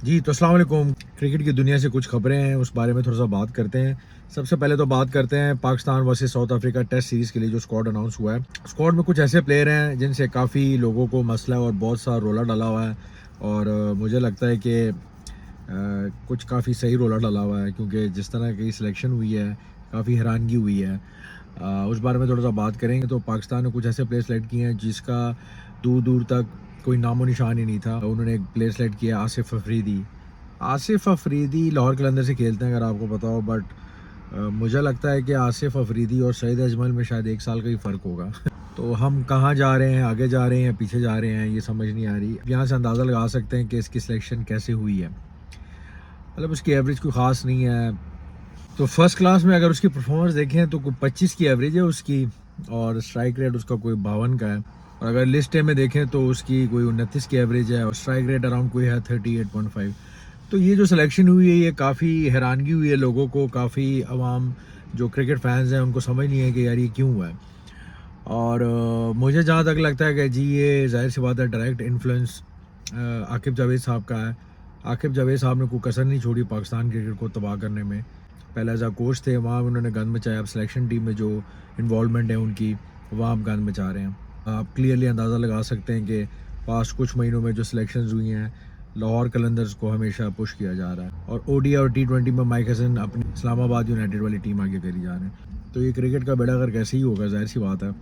जी, तो अस्सलाम वालेकुम। क्रिकेट की दुनिया से कुछ खबरें हैं, उस बारे में थोड़ा-सा बात करते हैं। सबसे पहले तो बात करते हैं Pakistan versus South Africa test series के लिए जो स्क्वाड अनाउंस हुआ है। स्क्वाड में कुछ ऐसे प्लेयर हैं जिनसे काफ़ी लोगों को मसला और बहुत सा रोला डला हुआ है और मुझे लगता है कि कुछ काफ़ी सही रोला डला हुआ है क्योंकि जिस तरह की सिलेक्शन हुई है, काफ़ी हैरानगी हुई है। उस बारे में थोड़ा-सा बात करेंगे तो पाकिस्तान ने कुछ ऐसे प्लेयर सेलेक्ट किए हैं जिसका दूर-दूर तक कोई नामो-निशान ही नहीं था। उन्होंने एक प्लेयर सेलेक्ट किया आसिफ अफरीदी। आसिफ अफरीदी लाहौर कलंदर से खेलते हैं अगर आपको पता हो, बट मुझे लगता है कि आसिफ अफरीदी और सईद अजमल में शायद 1 साल का ही फ़र्क होगा। तो हम कहाँ जा रहे हैं, आगे जा रहे हैं या पीछे जा रहे हैं, ये समझ नहीं आ रही। यहाँ से अंदाज़ा लगा सकते हैं कि इसकी सिलेक्शन कैसे हुई है। मतलब उसकी एवरेज कोई ख़ास नहीं है। तो फर्स्ट क्लास में अगर उसकी परफॉर्मेंस देखें तो कोई 25 की एवरेज है उसकी और स्ट्राइक रेट उसका कोई 52 का है। और अगर लिस्ट ए में देखें तो उसकी कोई 29 की एवरेज है और स्ट्राइक रेट अराउंड कोई है 38.5। तो ये जो सिलेक्शन हुई है ये काफ़ी हैरानगी हुई है लोगों को, काफ़ी अवाम जो क्रिकेट फैंस हैं उनको समझ नहीं है कि यार ये क्यों हुआ है। और मुझे जहाँ तक लगता है कि जी ये ज़ाहिर सी बात है डायरेक्ट इन्फ्लुएंस आकिब जावेद साहब का है। आकिब जावेद साहब ने कोई कसर नहीं छोड़ी पाकिस्तान क्रिकेट को तबाह करने में। पहले एज अ कोच थे, वहाँ उन्होंने गंद मचाया। अब सिलेक्शन टीम में जो इन्वॉल्वमेंट है उनकी, वहाँ आप गंद मचा रहे हैं। आप क्लियरली अंदाज़ा लगा सकते हैं कि पास्ट कुछ महीनों में जो सिलेक्शंस हुई हैं, लाहौर कलंदर्स को हमेशा पुश किया जा रहा है और ओडीआई और टी20 में माइक हसन अपनी इस्लामाबाद यूनाइटेड वाली टीम आगे करी जा रहे हैं। तो ये क्रिकेट का बेड़ा अगर कैसे ही होगा, जाहिर सी बात है।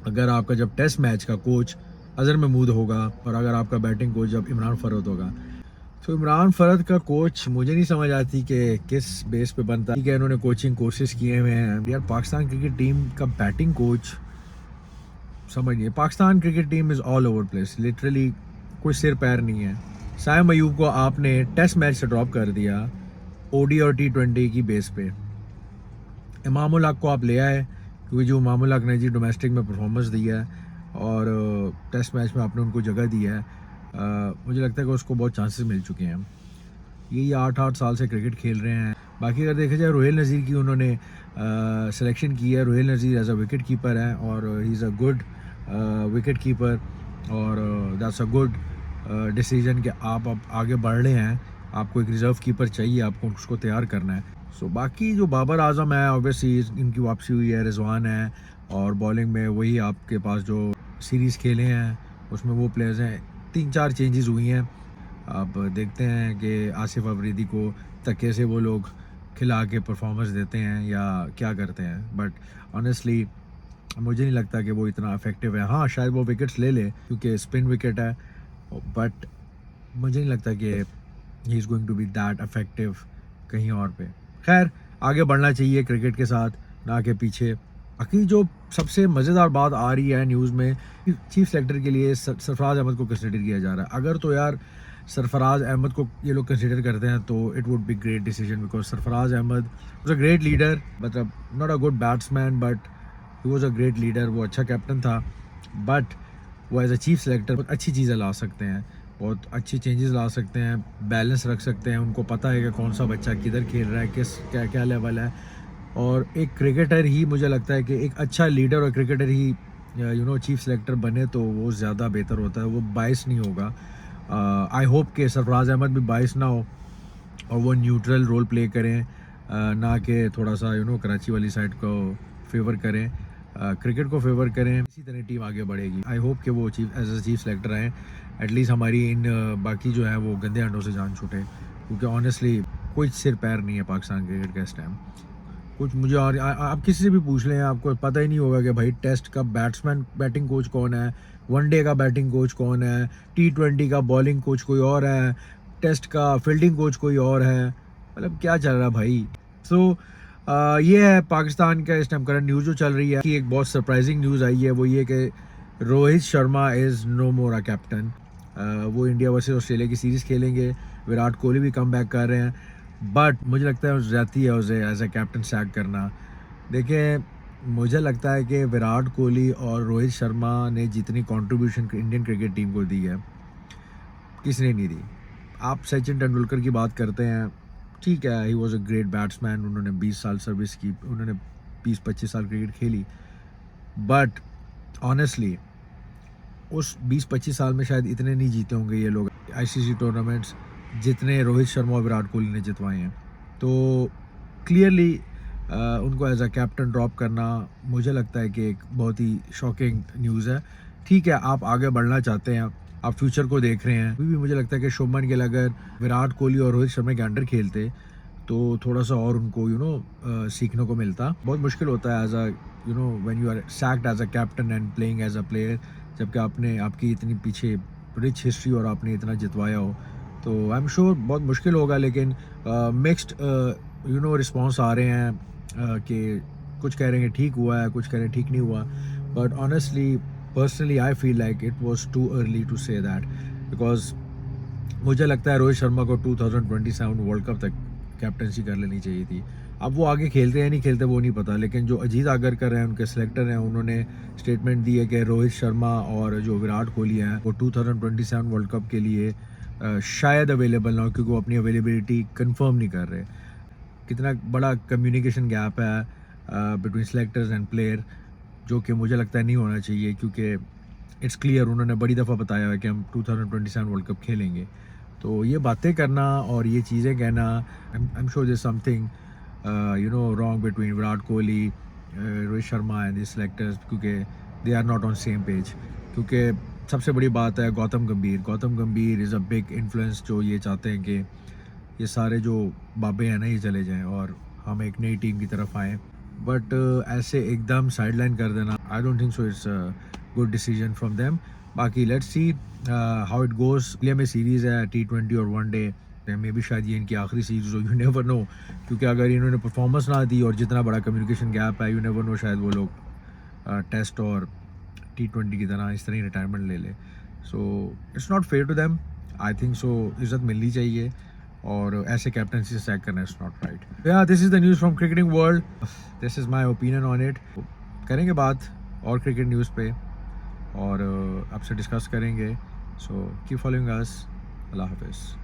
अगर आपका जब टेस्ट मैच का कोच अज़हर महमूद होगा और अगर आपका बैटिंग कोच जब इमरान फ़रवत होगा, तो इमरान फ़रवत का कोच मुझे नहीं समझ आती कि किस बेस पे बनता है। ठीक है, इन्होंने कोचिंग कोर्सेज किए हुए हैं यार। पाकिस्तान क्रिकेट टीम का बैटिंग कोच समझिए, Pakistan cricket team is all over place, literally कोई सिर पैर नहीं है। साइम अयूब को आपने टेस्ट मैच से ड्रॉप कर दिया ओडी और टी20 की बेस पे। इमामुल हक को आप ले आए क्योंकि जो इमामुल हक ने जी डोमेस्टिक में परफॉर्मेंस दिया है और टेस्ट मैच में आपने उनको जगह दी है। मुझे लगता है कि उसको बहुत चांसेस मिल चुके हैं। यही 8-8 साल से क्रिकेट खेल रहे हैं। बाकी अगर देखा जाए रोहिल नज़ीर की उन्होंने सिलेक्शन की है। रोहिल नज़ीर एज अ विकेट कीपर है और he is a good wicket keeper और दैट्स अ गुड डिसीजन कि आप अब आगे बढ़ रहे हैं। आपको एक रिज़र्व कीपर चाहिए, आपको उसको तैयार करना है। सो बाकी जो बाबर आजम है ऑब्वियसली इनकी वापसी हुई है, रिजवान है और बॉलिंग में वही आपके पास जो सीरीज़ खेले हैं उसमें वो प्लेयर्स हैं। 3-4 चेंजेस हुई हैं। अब देखते हैं कि आसिफ अफरीदी को तके से वो लोग खिला के परफॉर्मेंस देते हैं या क्या करते हैं। बट ऑनेस्टली मुझे नहीं लगता कि वो इतना इफेक्टिव है। हाँ, शायद वो विकेट्स ले ले क्योंकि स्पिन विकेट है, बट मुझे नहीं लगता कि he is going to be that effective कहीं और पे। खैर, आगे बढ़ना चाहिए क्रिकेट के साथ, ना कि पीछे। बाकी जो सबसे मज़ेदार बात आ रही है न्यूज़ में, चीफ सेलेक्टर के लिए सरफराज अहमद को कंसिडर किया जा रहा है। अगर तो यार सरफराज अहमद को ये लोग कंसिडर करते हैं तो it would be great decision because Sarfaraz Ahmed was a great leader. मतलब not a good batsman but he was a great leader. वो अच्छा कैप्टन था, बट वो एज अ चीफ सेलेक्टर बहुत अच्छी चीज़ें ला सकते हैं, बहुत अच्छी चेंजेस ला सकते हैं, बैलेंस रख सकते हैं। उनको पता है कि कौन सा बच्चा किधर खेल रहा है, किस क्या क्या लेवल है। और एक क्रिकेटर ही मुझे लगता है कि एक अच्छा लीडर और क्रिकेटर ही चीफ सेलेक्टर बने तो वो ज़्यादा बेहतर होता है। वो बाइस नहीं होगा। आई होप कि सरफराज अहमद भी बाइस ना हो और वो न्यूट्रल रोल प्ले करें, ना कि थोड़ा सा कराची वाली साइड को फेवर करें, क्रिकेट को फेवर करें। इसी तरह टीम आगे बढ़ेगी। आई होप कि वो chief as a chief selector आएँ, एटलीस्ट हमारी इन बाकी जो है वो गंदे अंडों से जान छूटे क्योंकि ऑनेस्टली कोई सिर पैर नहीं है पाकिस्तान क्रिकेट का इस टाइम। कुछ मुझे और आप किसी से भी पूछ लें आपको पता ही नहीं होगा कि भाई टेस्ट का बैटिंग कोच कौन है, वनडे का बैटिंग कोच कौन है, टी20 का बॉलिंग कोच कोई और है, टेस्ट का फील्डिंग कोच कोई और है। मतलब क्या चल रहा है भाई। सो ये है पाकिस्तान का इस टाइम करंट न्यूज़ जो चल रही है कि एक बहुत सरप्राइजिंग न्यूज़ आई है, वो ये कि Rohit Sharma is no more a captain. वो इंडिया वर्सेस ऑस्ट्रेलिया की सीरीज़ खेलेंगे। विराट कोहली भी कम बैक कर रहे हैं, बट मुझे लगता है जाती है उसे एज ए कैप्टन सैक करना। देखिए, मुझे लगता है कि विराट कोहली और रोहित शर्मा ने जितनी कंट्रीब्यूशन इंडियन क्रिकेट टीम को दी है किसने नहीं दी। आप सचिन तेंदुलकर की बात करते हैं, ठीक है, ही वाज अ ग्रेट बैट्समैन। उन्होंने 20 साल सर्विस की, उन्होंने 20-25 साल क्रिकेट खेली, बट ऑनेस्टली उस 20-25 साल में शायद इतने नहीं जीते होंगे ये लोग आईसीसी टूर्नामेंट्स जितने रोहित शर्मा और विराट कोहली ने जितवाए हैं। तो क्लियरली उनको एज अ कैप्टन ड्रॉप करना मुझे लगता है कि एक बहुत ही शॉकिंग न्यूज़ है। ठीक है, आप आगे बढ़ना चाहते हैं, आप फ्यूचर को देख रहे हैं। अभी भी मुझे लगता है कि शुभमन गिल अगर विराट कोहली और रोहित शर्मा के अंडर खेलते तो थोड़ा सा और उनको सीखने को मिलता। बहुत मुश्किल होता है as a when you are sacked as a captain and playing as a player, जबकि आपने आपकी इतनी पीछे रिच हिस्ट्री और आपने इतना जितवाया हो। तो आई एम श्योर बहुत मुश्किल होगा, लेकिन मिक्स्ड रिस्पॉन्स आ रहे हैं कि कुछ कह रहे हैं कि ठीक हुआ है, कुछ कह रहे हैं ठीक नहीं हुआ। But honestly personally I feel like it was too early to say that, because मुझे लगता है रोहित शर्मा को 2027 वर्ल्ड कप तक कैप्टनसी कर लेनी चाहिए थी। अब वो आगे खेलते हैं नहीं खेलते वो नहीं पता, लेकिन जो अजीत आगरकर हैं, उनके सिलेक्टर हैं, उन्होंने स्टेटमेंट दी है कि रोहित शर्मा और जो विराट कोहली हैं वो 2027 वर्ल्ड कप के लिए शायद अवेलेबल ना हो, क्योंकि वो अपनी अवेलेबिलिटी कंफर्म नहीं कर रहे। कितना बड़ा कम्युनिकेशन गैप है बिटवीन सेलेक्टर्स एंड प्लेयर, जो कि मुझे लगता है नहीं होना चाहिए, क्योंकि इट्स क्लियर उन्होंने बड़ी दफ़ा बताया है कि हम 2027 वर्ल्ड कप खेलेंगे। तो ये बातें करना और ये चीज़ें कहना, I am sure there something wrong between Virat Kohli, Rohit Sharma and the selectors, क्योंकि they are not on same page. क्योंकि सबसे बड़ी बात है गौतम गंभीर इज़ अ बिग इन्फ्लुएंस, जो ये चाहते हैं कि ये सारे जो बाबे हैं ना ये चले जाएं और हम एक नई टीम की तरफ आएँ। बट ऐसे एकदम साइडलाइन कर देना, I don't think so it's good decision from them. बाकी let's see how it goes. India में सीरीज़ है T20 और वनडे में भी, शायद ये इनकी आखिरी सीरीज़ हो, यू नेवर नो। क्योंकि अगर इन्होंने परफॉर्मेंस ना दी और जितना बड़ा कम्युनिकेशन गैप है, यू नेवर नो, शायद वो लोग टेस्ट और T20 की तरह इस तरह ही रिटायरमेंट ले ले। So it's not fair to them. I think so इज़्ज़त मिलनी चाहिए, और ऐसे कैप्टनसी से सैक करना it's not right. Yeah this is the news from cricketing world, this is my opinion on it. करेंगे बात और क्रिकेट न्यूज़ पे, और आपसे डिस्कस करेंगे। So keep following us. अल्लाह हाफिज़।